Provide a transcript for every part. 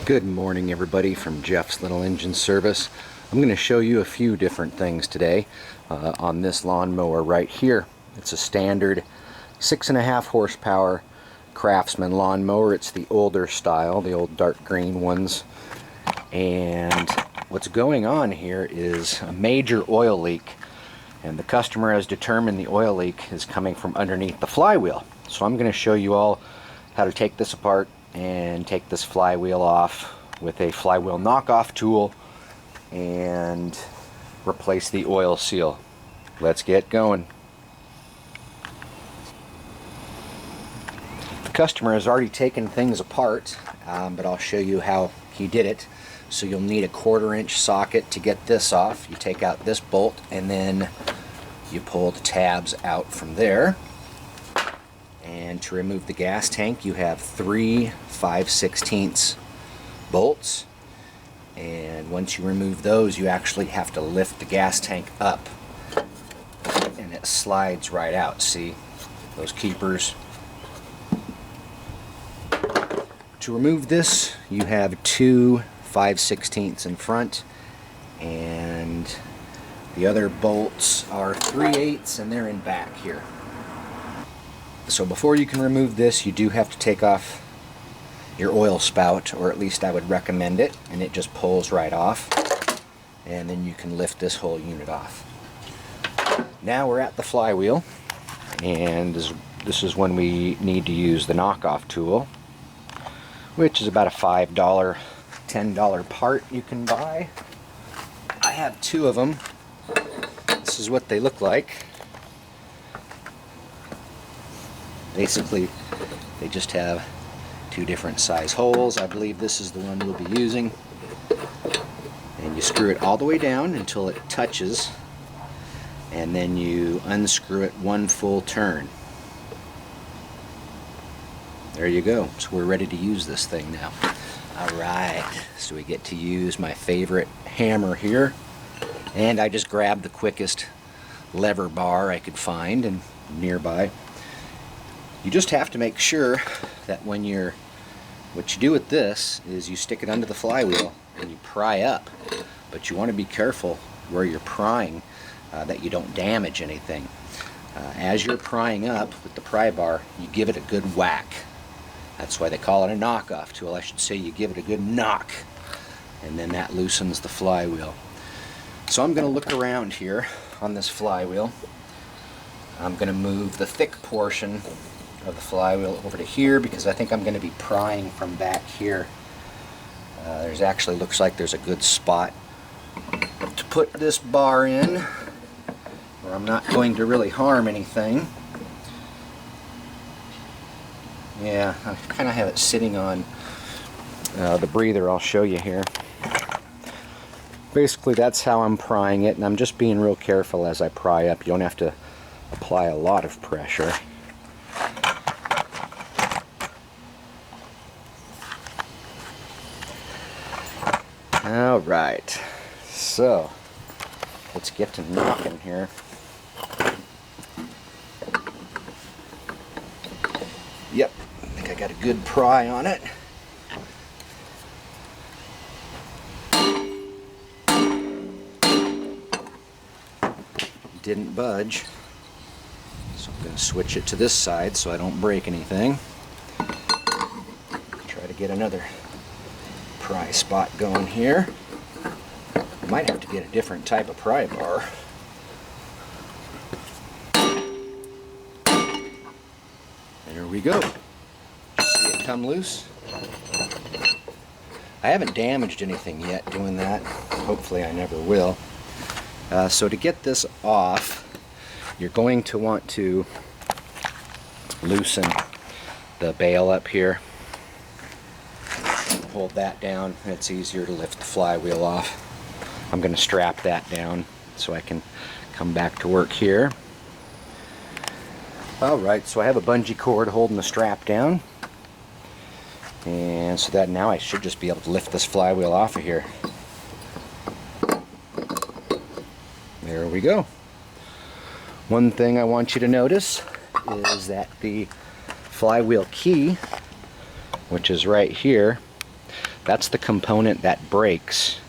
Good morning, everybody, from Jeff's Little Engine Service. I'm going to show you a few different things today on this lawnmower right here. It's a standard 6.5 horsepower CRAFTSMAN lawnmower. It's the older style, the old dark green ones. And what's going on here is a major oil leak, and the customer has determined the oil leak is coming from underneath the flywheel. So I'm going to show you all how to take this apart and take this flywheel off with a flywheel knockoff tool and replace the oil seal. Let's get going. The customer has already taken things apart, but I'll show you how he did it. So you'll need a 1/4-inch socket to get this off. You take out this bolt and then you pull the tabs out from there. And to remove the gas tank, you have 3 5/16 bolts, and once you remove those, you actually have to lift the gas tank up and it slides right out. See those keepers? To remove this, you have 2 5/16 in front, and the other bolts are 3/8 and they're in back here. So before you can remove this, you do have to take off your oil spout, or at least I would recommend it, and it just pulls right off, and then you can lift this whole unit off. Now we're at the flywheel, and this is when we need to use the knockoff tool, which is about a $5, $10 part you can buy. I have 2 of them. This is what they look like. Basically, they just have 2 different size holes. I believe this is the one we'll be using. And you screw it all the way down until it touches, and then you unscrew it 1 full turn. There you go. So we're ready to use this thing now. Alright, so we get to use my favorite hammer here. And I just grabbed the quickest lever bar I could find and nearby. You just have to make sure that what you do with this is you stick it under the flywheel and you pry up, but you want to be careful where you're prying that you don't damage anything. As you're prying up with the pry bar, you give it a good whack. That's why they call it a knockoff tool. I should say you give it a good knock, and then that loosens the flywheel. So I'm going to look around here on this flywheel. I'm going to move the thick portion of the flywheel over to here because I think I'm going to be prying from back here. There's actually looks like there's a good spot to put this bar in where I'm not going to really harm anything. Yeah, I kind of have it sitting on the breather. I'll show you here. Basically, that's how I'm prying it, and I'm just being real careful as I pry up. You don't have to apply a lot of pressure. Alright, so let's get to knocking here. Yep, I think I got a good pry on it. Didn't budge, so I'm going to switch it to this side so I don't break anything. Try to get another pry spot going here. Might have to get a different type of pry bar. There we go. See it come loose? I haven't damaged anything yet doing that. Hopefully I never will. So to get this off, you're going to want to loosen the bail up here. Hold that down, and it's easier to lift the flywheel off. I'm going to strap that down so I can come back to work here. Alright, so I have a bungee cord holding the strap down, and so that now I should just be able to lift this flywheel off of here. There we go. One thing I want you to notice is that the flywheel key, which is right here, That's the component that breaks.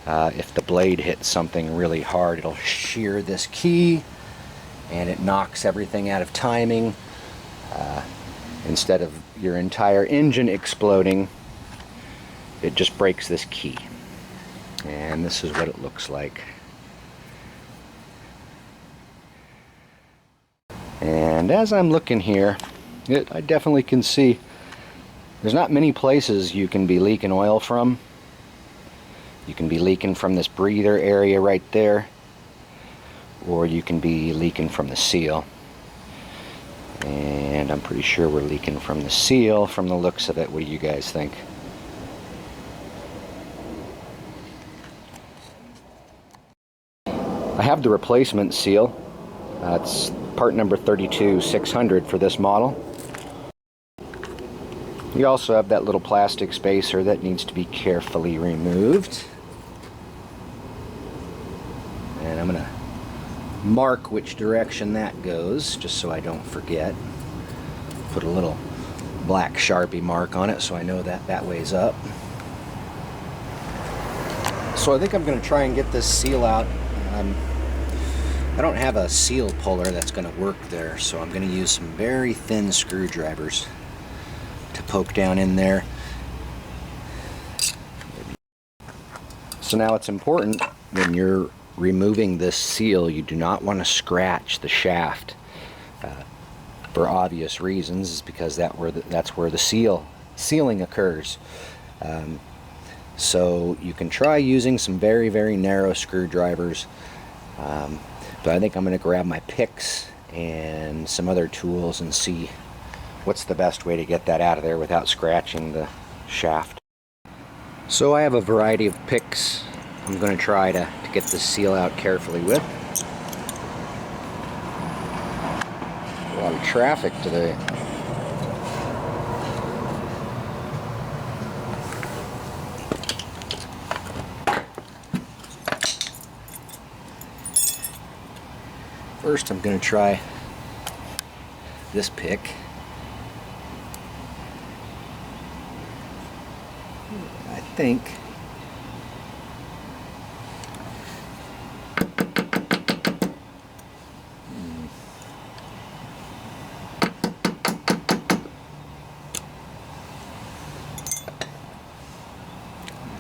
If the blade hits something really hard, it'll shear this key and it knocks everything out of timing. Instead of your entire engine exploding, it just breaks this key. And this is what it looks like. And as I'm looking here, I definitely can see there's not many places you can be leaking oil from. You can be leaking from this breather area right there, or you can be leaking from the seal. And I'm pretty sure we're leaking from the seal from the looks of it. What do you guys think? I have the replacement seal. It's part number 32600 for this model. You also have that little plastic spacer that needs to be carefully removed. And I'm going to mark which direction that goes, just so I don't forget. Put a little black Sharpie mark on it so I know that that way's up. So I think I'm going to try and get this seal out. I don't have a seal puller that's going to work there, so I'm going to use some very thin screwdrivers to poke down in there. So now it's important when you're removing this seal, you do not want to scratch the shaft for obvious reasons, because that's where the sealing occurs. So you can try using some very, very narrow screwdrivers, but I think I'm going to grab my picks and some other tools and see what's the best way to get that out of there without scratching the shaft. So I have a variety of picks I'm going to try to get the seal out carefully with. A lot of traffic today. First I'm going to try this pick. I think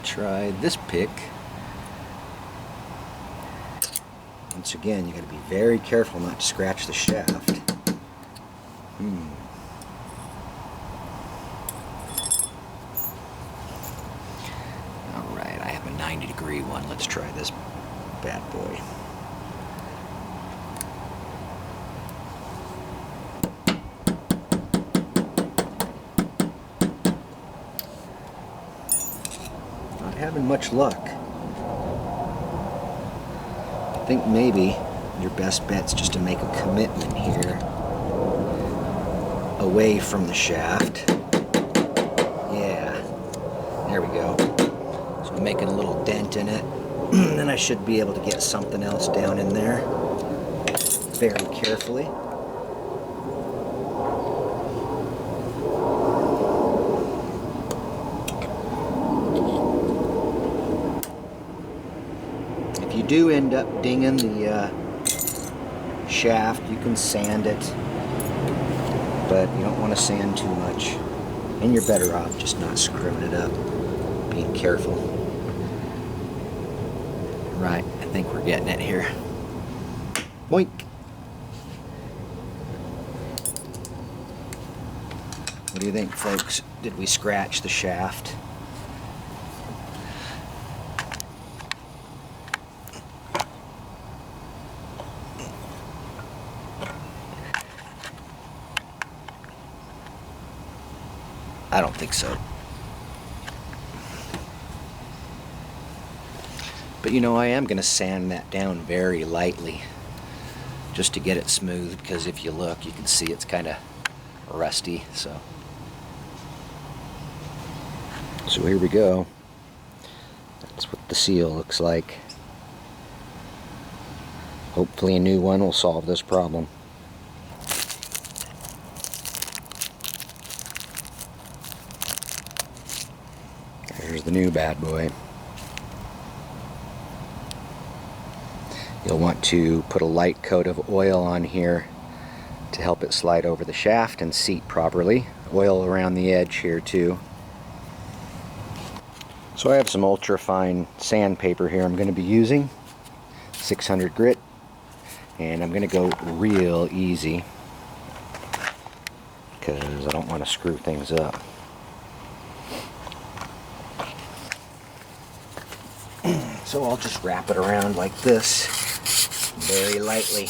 try this pick. Once again, you got to be very careful not to scratch the shaft. Alright, I have a 90-degree one. Let's try this bad boy. Not having much luck. I think maybe your best bet's just to make a commitment here away from the shaft. Yeah, there we go. So I'm making a little dent in it. Then I should be able to get something else down in there very carefully. If you do end up dinging the shaft, you can sand it, but you don't want to sand too much, and you're better off just not screwing it up, being careful. Right, I think we're getting it here. Boink! What do you think, folks? Did we scratch the shaft? I don't think so. But you know, I am going to sand that down very lightly just to get it smooth, because if you look, you can see it's kind of rusty. So here we go. That's what the seal looks like. Hopefully a new one will solve this problem. the new bad boy. You'll want to put a light coat of oil on here to help it slide over the shaft and seat properly. Oil around the edge here too. So I have some ultra fine sandpaper here I'm going to be using, 600 grit, and I'm going to go real easy because I don't want to screw things up. So I'll just wrap it around like this, very lightly.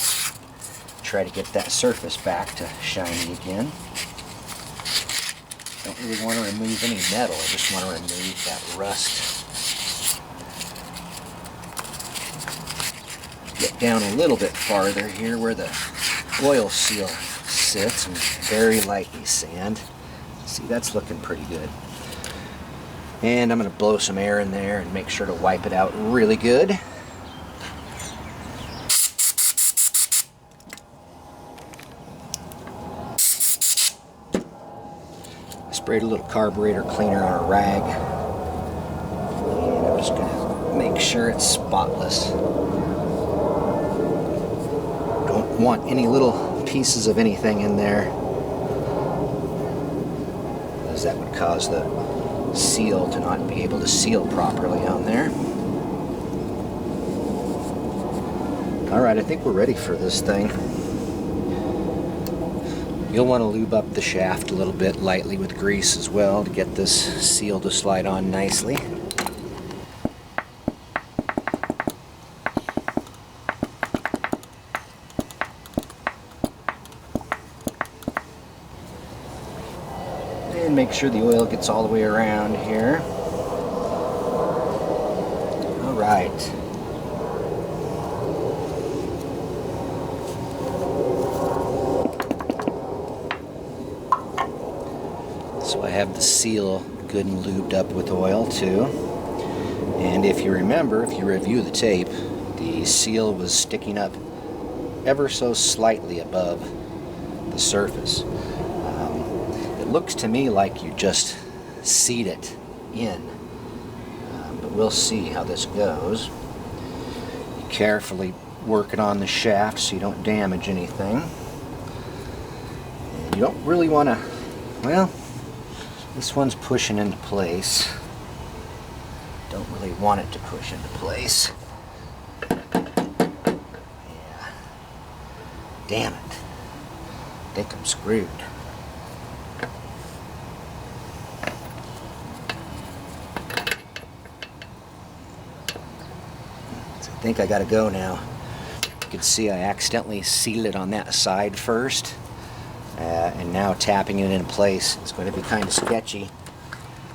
Try to get that surface back to shiny again. Don't really want to remove any metal, I just want to remove that rust. Get down a little bit farther here where the oil seal sits and very lightly sand. See, that's looking pretty good. And I'm going to blow some air in there and make sure to wipe it out really good. Sprayed a little carburetor cleaner on a rag. And I'm just going to make sure it's spotless. Don't want any little pieces of anything in there, as that would cause the seal to not be able to seal properly on there. Alright, I think we're ready for this thing. You'll want to lube up the shaft a little bit lightly with grease as well to get this seal to slide on nicely. And make sure the oil gets all the way around here. Alright. So I have the seal good and lubed up with oil too. And if you remember, if you review the tape, the seal was sticking up ever so slightly above the surface. It looks to me like you just seat it in, but we'll see how this goes. You carefully work it on the shaft so you don't damage anything. And you don't really want to, well, this one's pushing into place. Don't really want it to push into place. Yeah. Damn it. I think I'm screwed. I think I gotta go now. You can see I accidentally sealed it on that side first, and now tapping it in place is going to be kind of sketchy.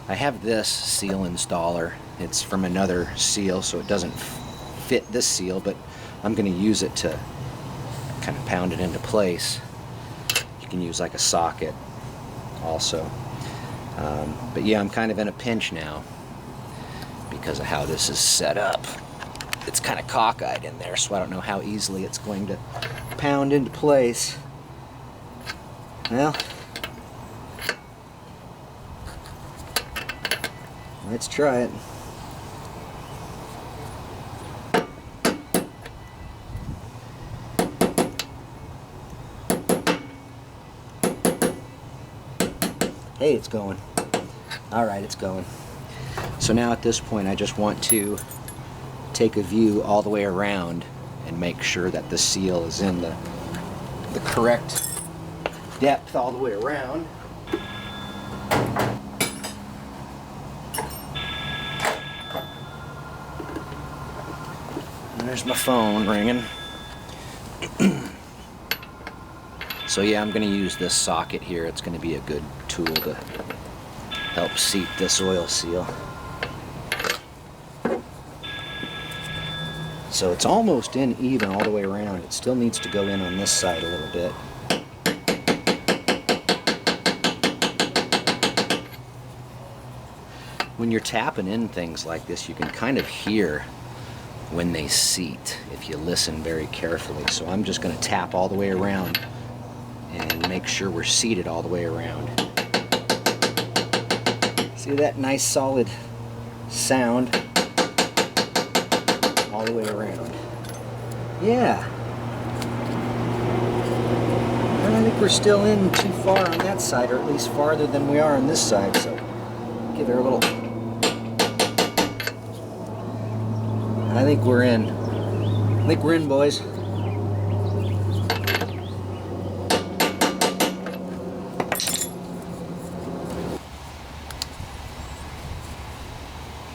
I have this seal installer. It's from another seal, so it doesn't fit this seal, but I'm going to use it to kind of pound it into place. You can use like a socket also. But yeah, I'm kind of in a pinch now because of how this is set up. It's kind of cockeyed in there, so I don't know how easily it's going to pound into place. Well, let's try it. Hey, it's going. All right, it's going. So now at this point, I just want to take a view all the way around and make sure that the seal is in the correct depth all the way around. And there's my phone ringing. So yeah, I'm going to use this socket here. It's going to be a good tool to help seat this oil seal. So it's almost in even all the way around. It still needs to go in on this side a little bit. When you're tapping in things like this, you can kind of hear when they seat if you listen very carefully. So I'm just going to tap all the way around and make sure we're seated all the way around. See that nice solid sound all the way around. Yeah. And I think we're still in too far on that side, or at least farther than we are on this side, so give her a little. I think we're in. I think we're in, boys.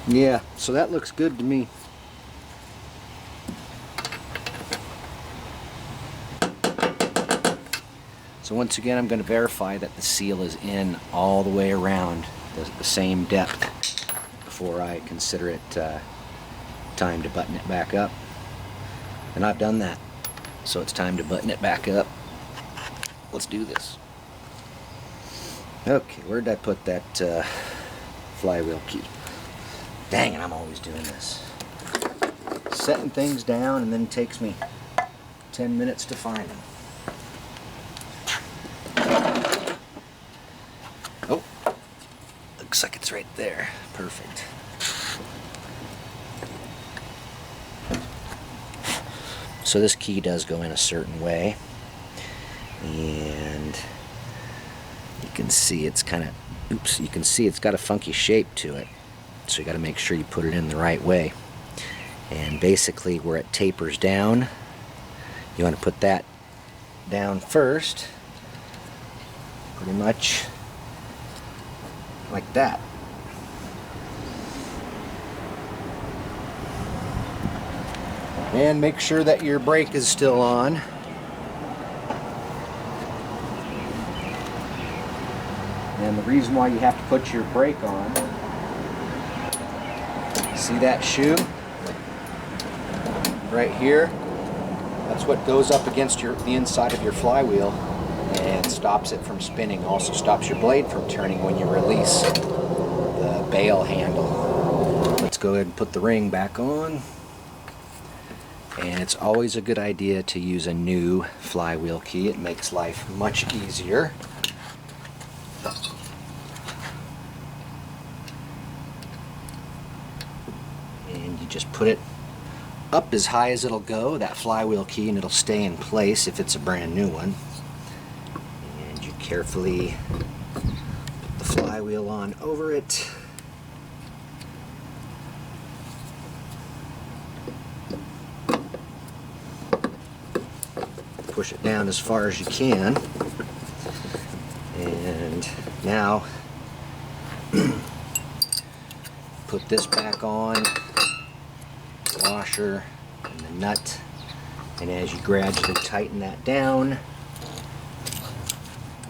Yeah, so that looks good to me. So once again, I'm going to verify that the seal is in all the way around the same depth before I consider it time to button it back up. And I've done that. So it's time to button it back up. Let's do this. Okay, where did I put that flywheel key? Dang it, I'm always doing this. Setting things down and then it takes me 10 minutes to find them. Oh, looks like it's right there. Perfect. So this key does go in a certain way, and you can see it's kind of, oops, you can see it's got a funky shape to it. So you got to make sure you put it in the right way. And basically where it tapers down, you want to put that down first, pretty much like that. And make sure that your brake is still on. And the reason why you have to put your brake on, see that shoe right here? That's what goes up against the inside of your flywheel and stops it from spinning. Also stops your blade from turning when you release the bail handle. Let's go ahead and put the ring back on. And it's always a good idea to use a new flywheel key. It makes life much easier. And you just put it up as high as it'll go, that flywheel key, and it'll stay in place if it's a brand new one. And you carefully put the flywheel on over it. Push it down as far as you can. And now put this back on, washer and the nut, and as you gradually tighten that down,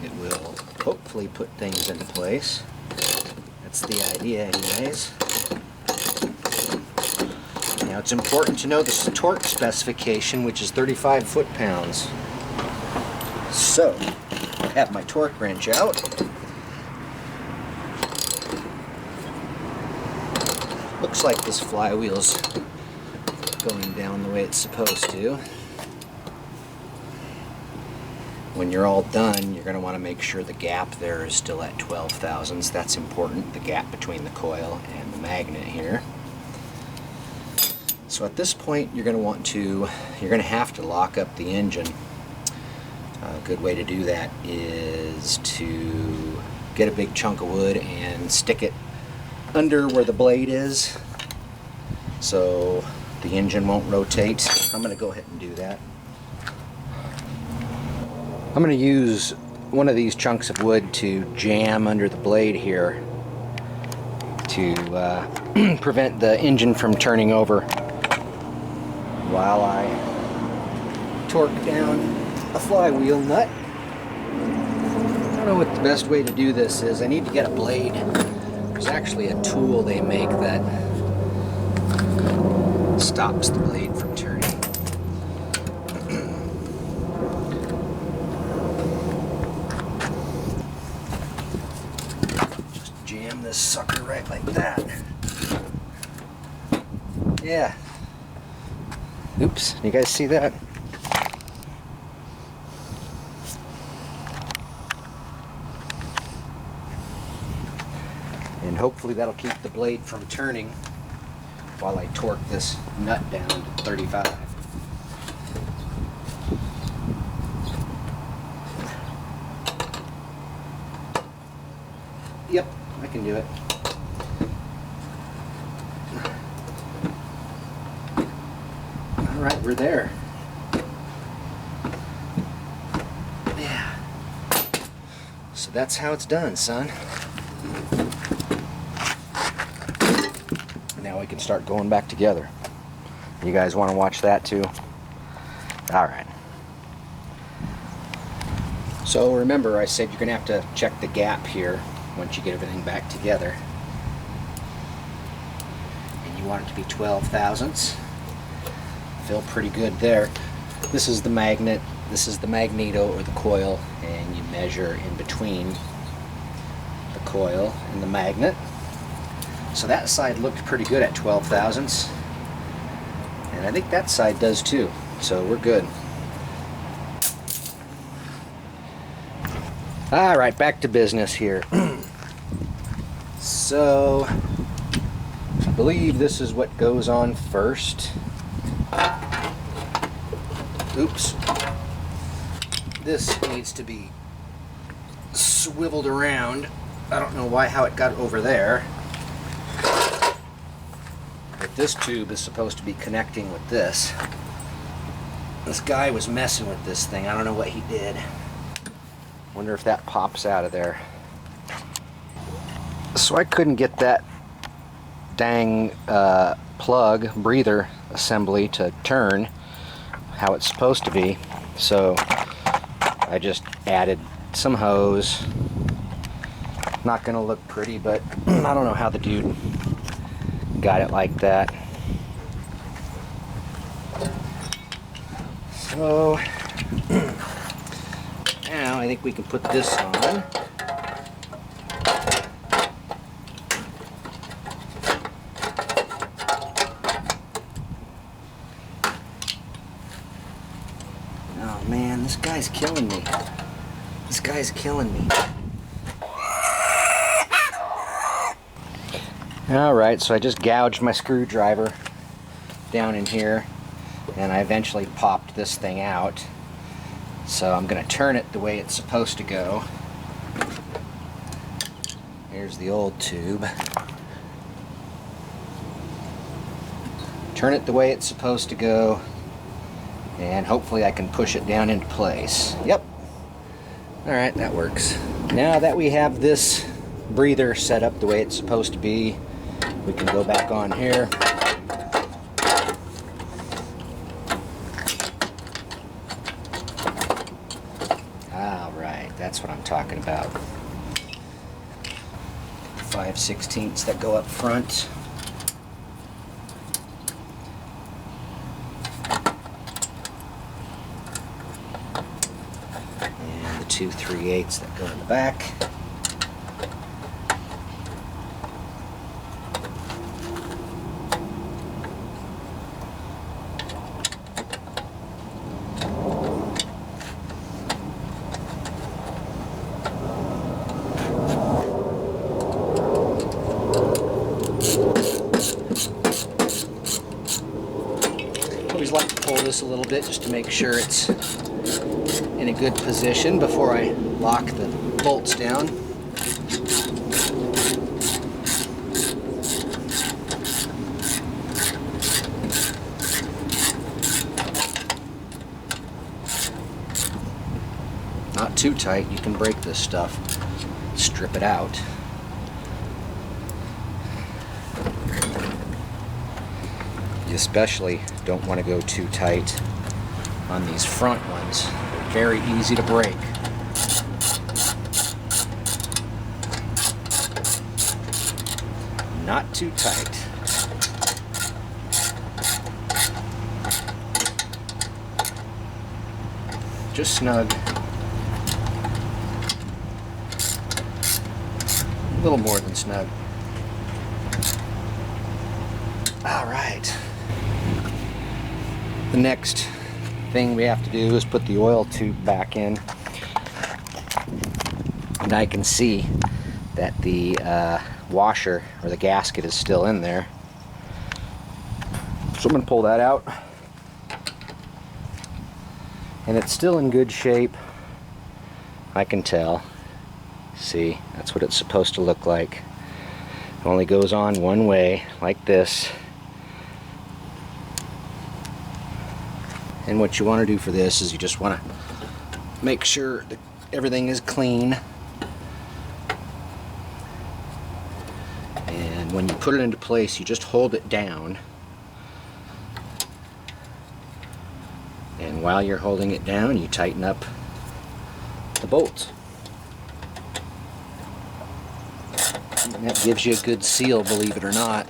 it will hopefully put things into place. That's the idea anyways. Now it's important to know the torque specification, which is 35 foot-pounds. So, I have my torque wrench out. Looks like this flywheel's going down the way it's supposed to. When you're all done, you're going to want to make sure the gap there is still at 12 thousandths. That's important, the gap between the coil and the magnet here. So at this point, you're going to have to lock up the engine. A good way to do that is to get a big chunk of wood and stick it under where the blade is so the engine won't rotate. I'm going to go ahead and do that. I'm going to use one of these chunks of wood to jam under the blade here to prevent the engine from turning over while I torque down a flywheel nut. I don't know what the best way to do this is. I need to get a blade. There's actually a tool they make that stops the blade from turning. Just jam this sucker right like that. Yeah. Oops, you guys see that? And and hopefully that'll keep the blade from turning while I torque this nut down to 35. Yep, I can do it. Alright, we're there. Yeah. So that's how it's done, son. Now we can start going back together. You guys want to watch that too? Alright. So remember, I said you're going to have to check the gap here once you get everything back together. And you want it to be 12 thousandths. Feel pretty good there. This is the magnet, this is the magneto or the coil, and you measure in between the coil and the magnet. So that side looked pretty good at 12 thousandths, and I think that side does too, so we're good. Alright, back to business here. So I believe this is what goes on first. Oops. This needs to be swiveled around. I don't know how it got over there. But this tube is supposed to be connecting with this. This guy was messing with this thing. I don't know what he did. Wonder if that pops out of there. So I couldn't get that dang plug breather assembly to turn how it's supposed to be, so I just added some hose. Not gonna look pretty, but I don't know how the dude got it like that. So now I think we can put this on. Oh man, this guy's killing me. This guy's killing me. Alright, so I just gouged my screwdriver down in here, and I eventually popped this thing out. So I'm going to turn it the way it's supposed to go. Here's the old tube. Turn it the way it's supposed to go, and hopefully I can push it down into place. Yep. Alright, that works. Now that we have this breather set up the way it's supposed to be, we can go back on here. Alright, that's what I'm talking about. 5/16 that go up front. And the 2 3/8 that go in the back. Always like to pull this a little bit just to make sure it's in a good position before I lock the bolts down. Not too tight, you can break this stuff. Strip it out. You especially don't want to go too tight on these front ones. They're very easy to break. Not too tight. Just snug. A little more than snug. All right. The next thing we have to do is put the oil tube back in. And I can see that the washer or the gasket is still in there. So I'm going to pull that out. And it's still in good shape. I can tell. See, that's what it's supposed to look like. It only goes on one way, like this. And what you want to do for this is you just want to make sure that everything is clean. And when you put it into place, you just hold it down. And while you're holding it down, you tighten up the bolts. And that gives you a good seal, believe it or not.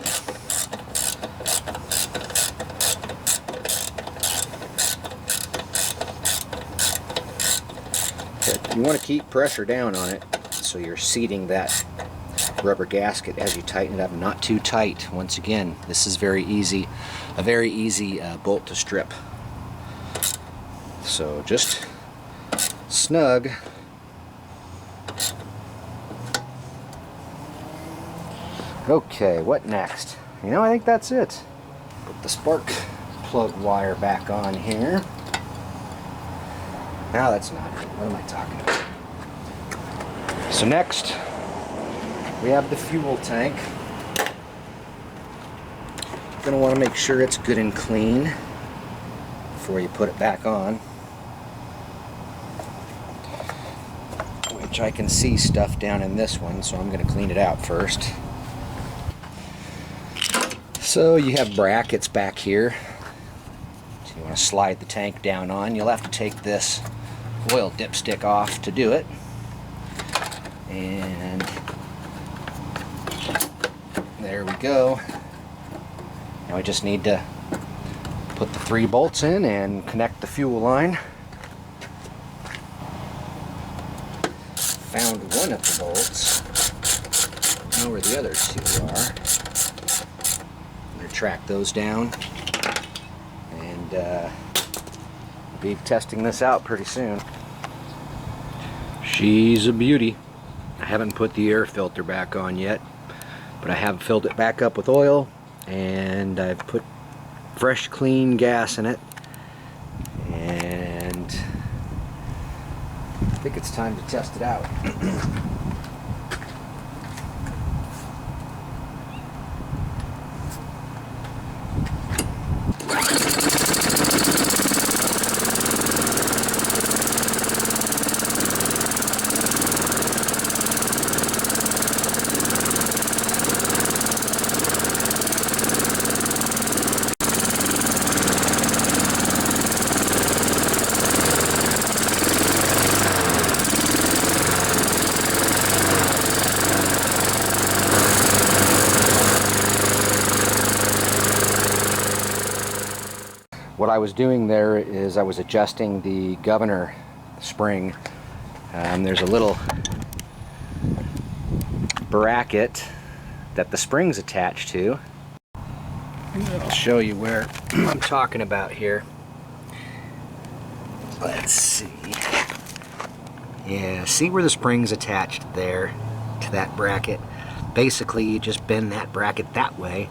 You want to keep pressure down on it so you're seating that rubber gasket as you tighten it up, not too tight. Once again, this is very easy, a very easy bolt to strip. So just snug. Okay, what next? You know, I think that's it. Put the spark plug wire back on here. Now that's not it. What am I talking about? So next, we have the fuel tank. You're going to want to make sure it's good and clean before you put it back on. Which I can see stuff down in this one, so I'm going to clean it out first. So you have brackets back here. So you want to slide the tank down on. You'll have to take this oil dipstick off to do it. And there we go. Now we just need to put the 3 bolts in and connect the fuel line. Found one of the bolts. I know where the other 2 are. I'm going to track those down and be testing this out pretty soon. She's a beauty. I haven't put the air filter back on yet, but I have filled it back up with oil and I've put fresh clean gas in it, and I think it's time to test it out. What I was doing there is I was adjusting the Govenor spring. There's a little bracket that the spring's attached to. I'll show you where I'm talking about here. Let's see. Yeah, see where the spring's attached there to that bracket? Basically, you just bend that bracket that way,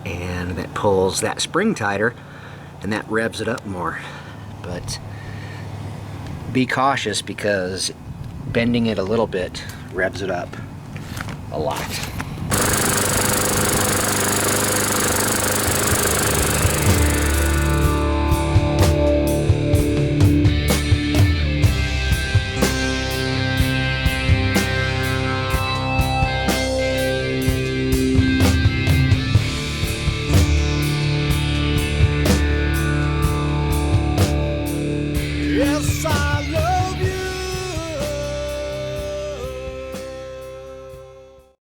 and that pulls that spring tighter, and that revs it up more. But be cautious, because bending it a little bit revs it up a lot.